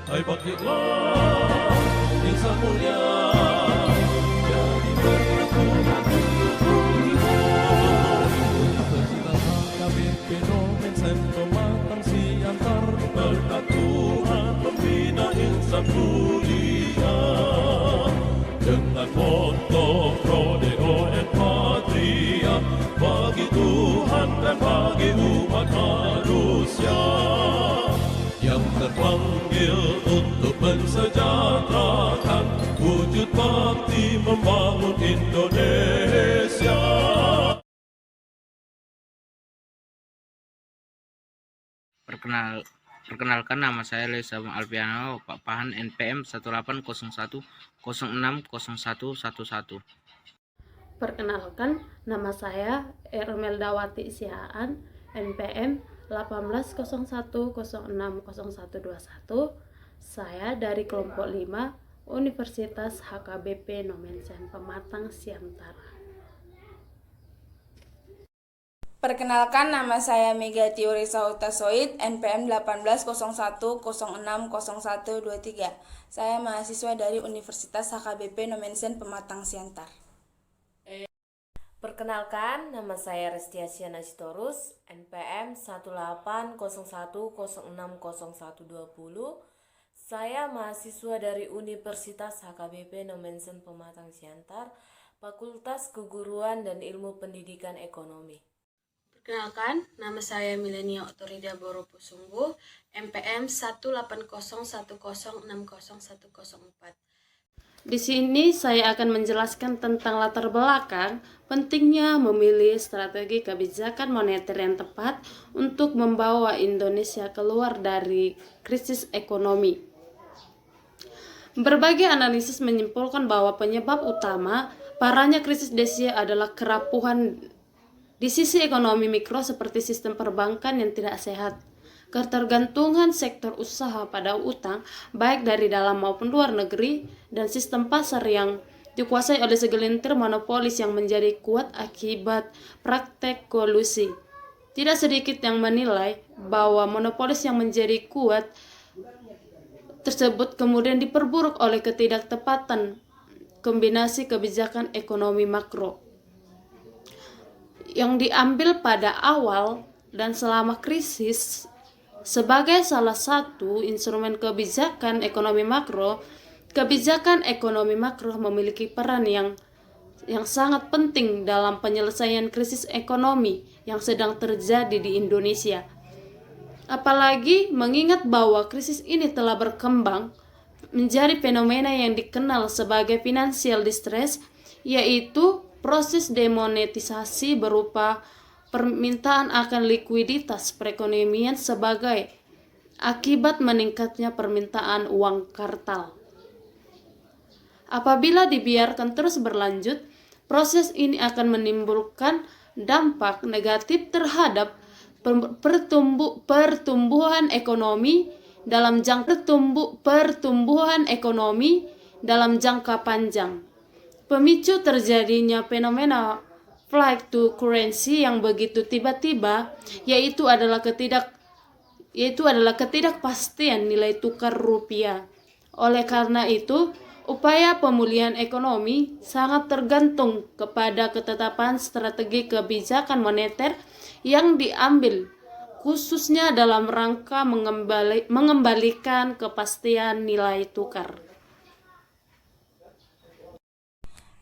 Hai bangkitlah insan mulia, jadi berperjuangan untuk bumi. Universitas HKBP Nomen Sen pematang siantar, berkat Tuhan membina insan mulia. Dengan moto Prodeo et Patria, bagi Tuhan dan bagi umat manusia, yang terpanggil untuk mensejahterakan wujud bakti membangun Indonesia. Perkenalkan, nama saya Lesa Alpiano, Pak Pahan NPM 1801060111. Perkenalkan, nama saya Ermeldawati Sihaan, NPM 1801060121. Saya dari kelompok 5 Universitas HKBP Nomen Sen Pematang Siantara. Perkenalkan, nama saya Megati Urisa Utasoid, NPM 1801060123. Saya mahasiswa dari Universitas HKBP Nomen Sen Pematang Siantar. Perkenalkan, nama saya Restia Siana Sitorus, NPM 1801060120. Saya mahasiswa dari Universitas HKBP Nomen Sen Pematang Siantar, Fakultas Keguruan dan Ilmu Pendidikan Ekonomi. Perkenalkan, nama saya Milenia Otorida Boropusunggu, MPM 1801060104. Di sini saya akan menjelaskan tentang latar belakang pentingnya memilih strategi kebijakan moneter yang tepat untuk membawa Indonesia keluar dari krisis ekonomi. Berbagai analisis menyimpulkan bahwa penyebab utama parahnya krisis Asia adalah kerapuhan di sisi ekonomi mikro seperti sistem perbankan yang tidak sehat, ketergantungan sektor usaha pada utang baik dari dalam maupun luar negeri, dan sistem pasar yang dikuasai oleh segelintir monopolis yang menjadi kuat akibat praktek kolusi. Tidak sedikit yang menilai bahwa monopolis yang menjadi kuat tersebut kemudian diperburuk oleh ketidaktepatan kombinasi kebijakan ekonomi makro yang diambil pada awal dan selama krisis. Sebagai salah satu instrumen kebijakan ekonomi makro, kebijakan ekonomi makro memiliki peran yang sangat penting dalam penyelesaian krisis ekonomi yang sedang terjadi di Indonesia. Apalagi mengingat bahwa krisis ini telah berkembang menjadi fenomena yang dikenal sebagai financial distress, yaitu proses demonetisasi berupa permintaan akan likuiditas perekonomian sebagai akibat meningkatnya permintaan uang kartal. Apabila dibiarkan terus berlanjut, proses ini akan menimbulkan dampak negatif terhadap pertumbuhan ekonomi dalam jangka panjang. Pemicu terjadinya fenomena flight to currency yang begitu tiba-tiba yaitu adalah ketidakpastian nilai tukar rupiah. Oleh karena itu, upaya pemulihan ekonomi sangat tergantung kepada ketetapan strategi kebijakan moneter yang diambil, khususnya dalam rangka mengembalikan kepastian nilai tukar.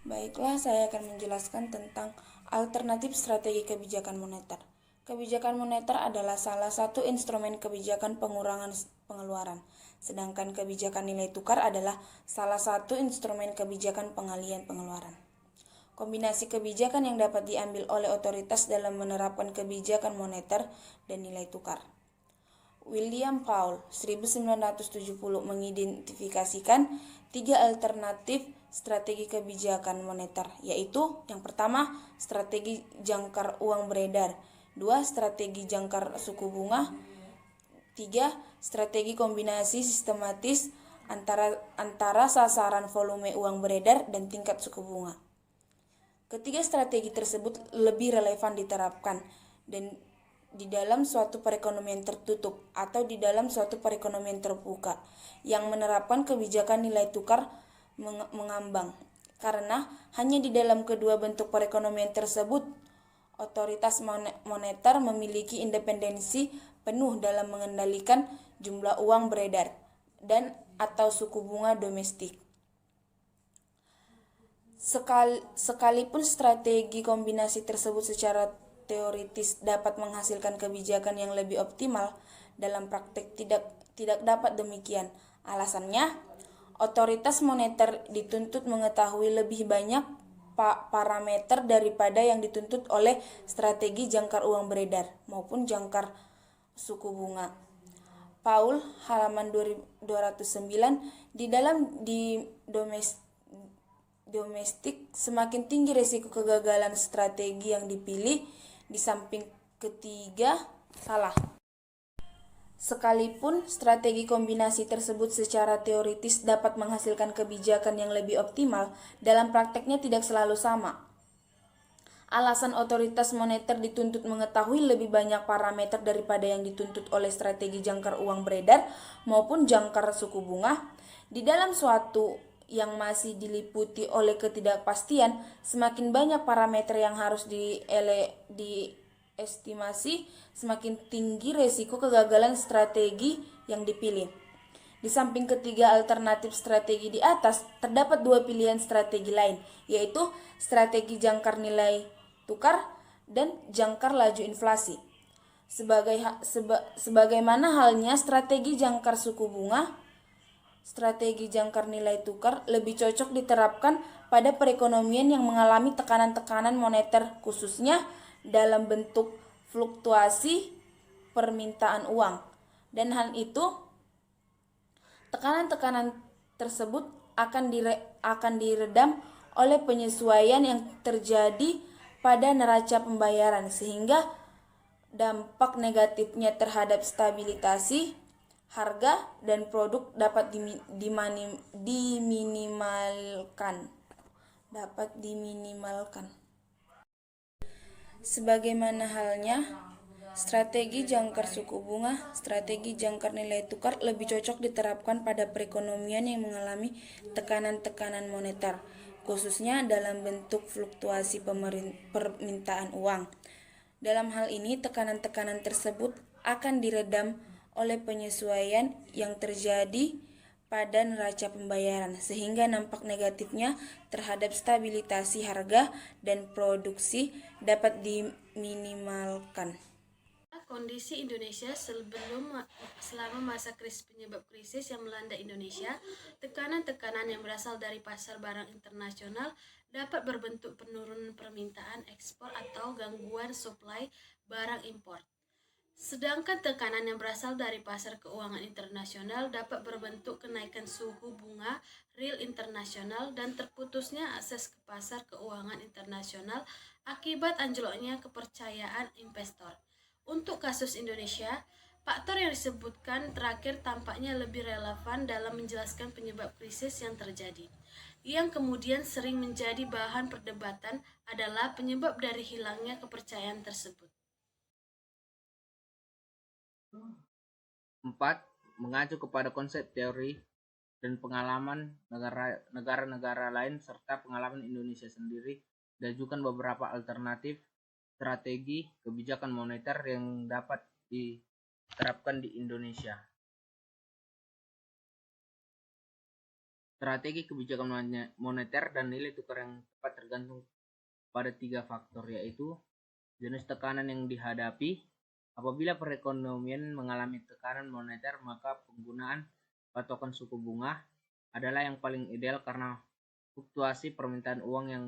Baiklah, saya akan menjelaskan tentang alternatif strategi kebijakan moneter. Kebijakan moneter adalah salah satu instrumen kebijakan pengurangan pengeluaran, sedangkan kebijakan nilai tukar adalah salah satu instrumen kebijakan pengalihan pengeluaran. Kombinasi kebijakan yang dapat diambil oleh otoritas dalam menerapkan kebijakan moneter dan nilai tukar. William Paul 1970 mengidentifikasikan 3 alternatif strategi kebijakan moneter, yaitu yang pertama, strategi jangkar uang beredar, 2, strategi jangkar suku bunga, 3, strategi kombinasi sistematis antara sasaran volume uang beredar dan tingkat suku bunga. Ketiga strategi tersebut lebih relevan diterapkan dan di dalam suatu perekonomian tertutup atau di dalam suatu perekonomian terbuka yang menerapkan kebijakan nilai tukar mengambang. Karena hanya di dalam kedua bentuk perekonomian tersebut otoritas moneter memiliki independensi penuh dalam mengendalikan jumlah uang beredar dan atau suku bunga domestik. Sekalipun strategi kombinasi tersebut secara teoritis dapat menghasilkan kebijakan yang lebih optimal, dalam praktek tidak dapat demikian. Alasannya, otoritas moneter dituntut mengetahui lebih banyak parameter daripada yang dituntut oleh strategi jangkar uang beredar maupun jangkar suku bunga. Paul halaman 209 di domestik semakin tinggi risiko kegagalan strategi yang dipilih, di samping ketiga salah. Sekalipun strategi kombinasi tersebut secara teoritis dapat menghasilkan kebijakan yang lebih optimal, dalam prakteknya tidak selalu sama. Alasan otoritas moneter dituntut mengetahui lebih banyak parameter daripada yang dituntut oleh strategi jangkar uang beredar maupun jangkar suku bunga. Di dalam suatu yang masih diliputi oleh ketidakpastian, semakin banyak parameter yang harus diestimasi, semakin tinggi resiko kegagalan strategi yang dipilih. Di samping ketiga alternatif strategi di atas, terdapat dua pilihan strategi lain, yaitu strategi jangkar nilai tukar dan jangkar laju inflasi. Sebagaimana halnya strategi jangkar suku bunga, strategi jangkar nilai tukar lebih cocok diterapkan pada perekonomian yang mengalami tekanan-tekanan moneter, khususnya dalam bentuk fluktuasi permintaan uang. Dan hal itu, tekanan-tekanan tersebut akan diredam oleh penyesuaian yang terjadi pada neraca pembayaran, sehingga dampak negatifnya terhadap stabilitasi harga dan produk dapat diminimalkan. Sebagaimana halnya strategi jangkar suku bunga, strategi jangkar nilai tukar lebih cocok diterapkan pada perekonomian yang mengalami tekanan-tekanan moneter, khususnya dalam bentuk fluktuasi permintaan uang. Dalam hal ini, tekanan-tekanan tersebut akan diredam oleh penyesuaian yang terjadi pada neraca pembayaran, sehingga dampak negatifnya terhadap stabilisasi harga dan produksi dapat diminimalkan. Kondisi Indonesia selama masa penyebab krisis yang melanda Indonesia, tekanan-tekanan yang berasal dari pasar barang internasional dapat berbentuk penurunan permintaan ekspor atau gangguan suplai barang impor. Sedangkan tekanan yang berasal dari pasar keuangan internasional dapat berbentuk kenaikan suku bunga real internasional dan terputusnya akses ke pasar keuangan internasional akibat anjloknya kepercayaan investor. Untuk kasus Indonesia, faktor yang disebutkan terakhir tampaknya lebih relevan dalam menjelaskan penyebab krisis yang terjadi. Yang kemudian sering menjadi bahan perdebatan adalah penyebab dari hilangnya kepercayaan tersebut. 4. Mengacu kepada konsep teori dan pengalaman negara-negara lain serta pengalaman Indonesia sendiri, diajukan beberapa alternatif strategi kebijakan moneter yang dapat diterapkan di Indonesia. Strategi kebijakan moneter dan nilai tukar yang tepat tergantung pada 3 faktor, yaitu jenis tekanan yang dihadapi. Apabila perekonomian mengalami tekanan moneter, maka penggunaan patokan suku bunga adalah yang paling ideal karena fluktuasi permintaan uang yang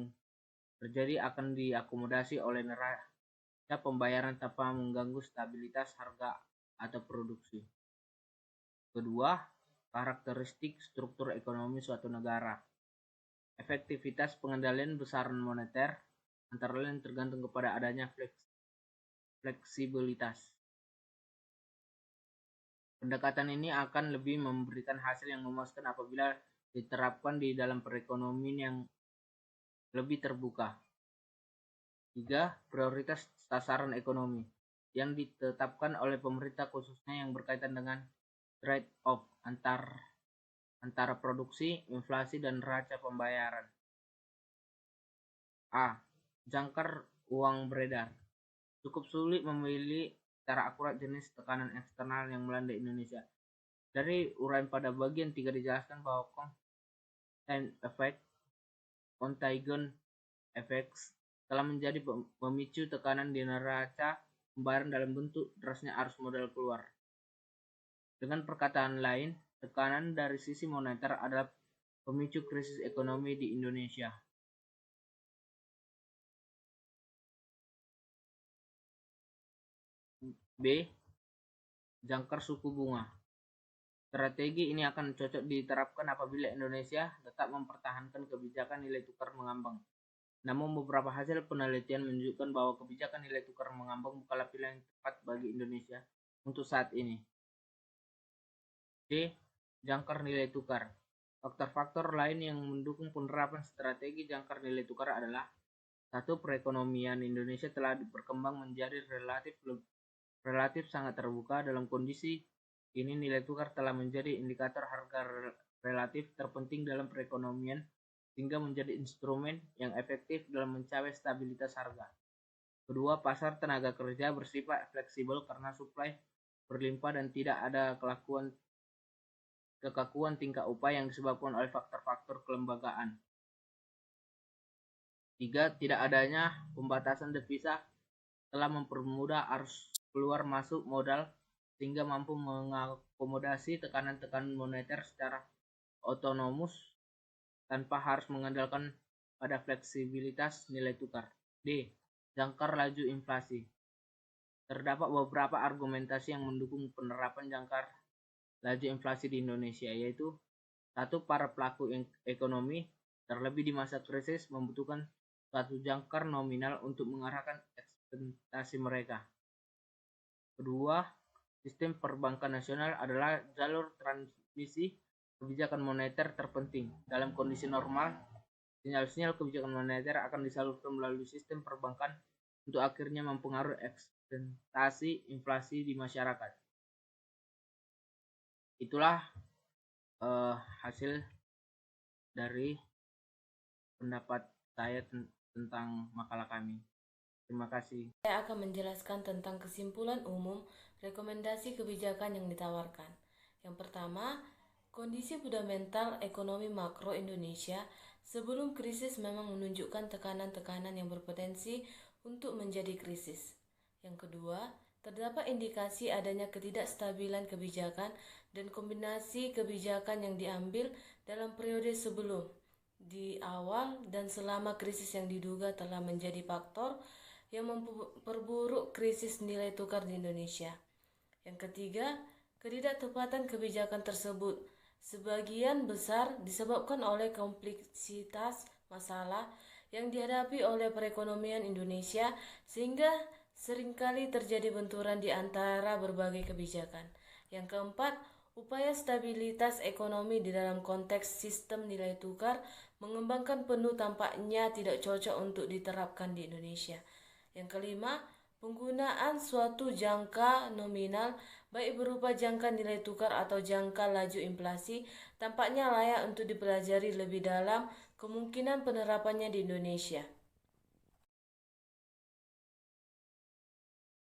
terjadi akan diakomodasi oleh neraca pembayaran tanpa mengganggu stabilitas harga atau produksi. Kedua, karakteristik struktur ekonomi suatu negara. Efektivitas pengendalian besaran moneter antara lain tergantung kepada adanya fleksibilitas. Pendekatan ini akan lebih memberikan hasil yang memuaskan apabila diterapkan di dalam perekonomian yang lebih terbuka. 3. Prioritas sasaran ekonomi. yang ditetapkan oleh pemerintah khususnya yang berkaitan dengan trade-off antara produksi, inflasi, dan neraca pembayaran. A. Jangkar uang beredar. Cukup sulit memilih secara akurat jenis tekanan eksternal yang melanda Indonesia. Dari uraian pada bagian 3 dijelaskan bahwa contagion effect, contagion effects telah menjadi pemicu tekanan di neraca pembayaran dalam bentuk derasnya arus modal keluar. Dengan perkataan lain, tekanan dari sisi moneter adalah pemicu krisis ekonomi di Indonesia. B. Jangkar suku bunga. Strategi ini akan cocok diterapkan apabila Indonesia tetap mempertahankan kebijakan nilai tukar mengambang. Namun beberapa hasil penelitian menunjukkan bahwa kebijakan nilai tukar mengambang bukanlah pilihan yang tepat bagi Indonesia untuk saat ini. D. Jangkar nilai tukar. Faktor-faktor lain yang mendukung penerapan strategi jangkar nilai tukar adalah: 1. Perekonomian Indonesia telah berkembang menjadi relatif sangat terbuka. Dalam kondisi ini nilai tukar telah menjadi indikator harga relatif terpenting dalam perekonomian sehingga menjadi instrumen yang efektif dalam mencapai stabilitas harga. 2. Pasar tenaga kerja bersifat fleksibel karena suplai berlimpah dan tidak ada kekakuan tingkat upah yang disebabkan oleh faktor-faktor kelembagaan. 3. Tidak adanya pembatasan devisa telah mempermudah arus keluar masuk modal sehingga mampu mengakomodasi tekanan-tekanan moneter secara otonomus tanpa harus mengandalkan pada fleksibilitas nilai tukar. D. Jangkar laju inflasi. Terdapat beberapa argumentasi yang mendukung penerapan jangkar laju inflasi di Indonesia, yaitu: 1. Para pelaku ekonomi, terlebih di masa krisis, membutuhkan suatu jangkar nominal untuk mengarahkan ekspektasi mereka. 2. Sistem perbankan nasional adalah jalur transmisi kebijakan moneter terpenting. Dalam kondisi normal, sinyal-sinyal kebijakan moneter akan disalurkan melalui sistem perbankan untuk akhirnya mempengaruhi ekspektasi inflasi di masyarakat. Itulah hasil dari pendapat saya tentang makalah kami. Terima kasih. Saya akan menjelaskan tentang kesimpulan umum rekomendasi kebijakan yang ditawarkan. Yang pertama, kondisi fundamental ekonomi makro Indonesia sebelum krisis memang menunjukkan tekanan-tekanan yang berpotensi untuk menjadi krisis. Yang kedua, terdapat indikasi adanya ketidakstabilan kebijakan dan kombinasi kebijakan yang diambil dalam periode sebelum, di awal, dan selama krisis yang diduga telah menjadi faktor yang memperburuk krisis nilai tukar di Indonesia. Yang ketiga, ketidaktepatan kebijakan tersebut sebagian besar disebabkan oleh kompleksitas masalah yang dihadapi oleh perekonomian Indonesia sehingga seringkali terjadi benturan di antara berbagai kebijakan. Yang keempat, upaya stabilitas ekonomi di dalam konteks sistem nilai tukar mengembangkan penuh tampaknya tidak cocok untuk diterapkan di Indonesia. Yang kelima, penggunaan suatu jangka nominal baik berupa jangka nilai tukar atau jangka laju inflasi tampaknya layak untuk dipelajari lebih dalam kemungkinan penerapannya di Indonesia.